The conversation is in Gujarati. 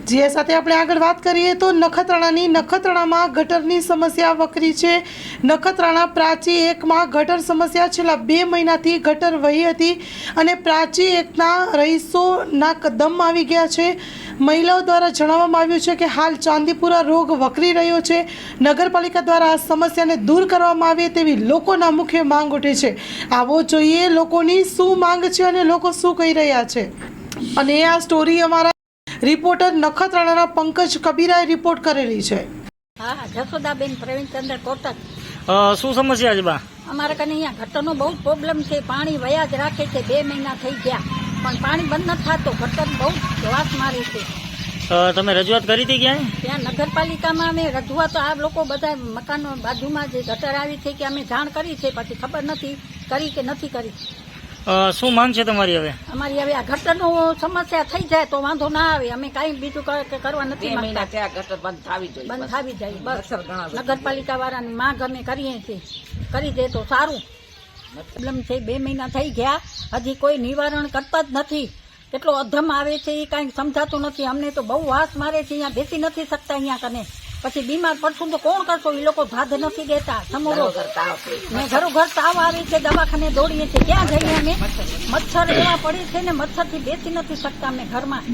જે સાથે આપણે આગળ વાત કરીએ તો નખત્રાણામાં ગટરની સમસ્યા વકરી છે। નખત્રાણા પ્રાચી 1માં ગટર સમસ્યા છેલ્લા 2 મહિનાથી ગટર વહી હતી અને પ્રાચી 1ના રહીશોના કદમ આવી ગયા છે। મહિલાઓ દ્વારા જણાવવામાં આવ્યું છે કે હાલ ચાંદીપુરા રોગ વકરી રહ્યો છે। નગરપાલિકા દ્વારા આ સમસ્યાને દૂર કરવામાં આવે તેવી લોકોના મુખ્ય માંગ ઉઠી છે। આવો જોઈએ લોકોની શું માંગ છે અને લોકો શું કહી રહ્યા છે। અને આ સ્ટોરી અમારા રિપોર્ટર નખત્રાણાના પંકજ કબીરાએ રિપોર્ટ કરેલી છે। હા, જસોદાબેન પ્રવીણચંદ્ર કોટક। શું સમસ્યા છે બા? અમારે કને અહીંયા ગટરનો બહુ પ્રોબ્લેમ છે। પાણી વયા જ રાખે છે। 2 મહિના થઈ ગયા પણ પાણી બંધ નથી થતો। ગટર બહુ વાસ મારી છે। તમે રજૂઆત કરી હતી ક્યાંય? ત્યાં નગરપાલિકામાં અમે રજૂઆત આ લોકો બધા મકાનો બાજુમાં જે ગટર આવી છે કે અમે જાણ કરી છે, પછી ખબર નથી કરી કે નથી કરી। શું માંગ છે તમારી હવે? અમારી હવે આ ગટરનો સમસ્યા થઈ જાય તો વાંધો ના આવે। અમે કાંઈ બીજું કરવા નથી માંગતા। ગટર બંધ થવી જોઈએ, બંધ થવી જાય બસ। નગરપાલિકા વાળાની માંગ અમે કરીએ છીએ, કરી દે તો સારું। પ્રોબ્લેમ છે, 2 મહિના થઈ ગયા, હજી કોઈ નિવારણ કરતા જ નથી। કેટલો અધમ આવે છે એ કાંઈ સમજાતું નથી। અમને તો બહુ વાસ મારે છે। અહીંયા બેસી નથી શકતા અહીંયા કને। પછી બીમાર પડશું તો કોણ કરશો? એ લોકો ભાધ નથી દેતા। સમોરો ને ઘરો ઘર તાવ આવે છે, દવાખાને દોડીએ છીએ, ક્યાં જઈએ અમે? મચ્છર એવા પડે છે ને, મચ્છરથી બેસી નથી શકતા અમે ઘરમાં।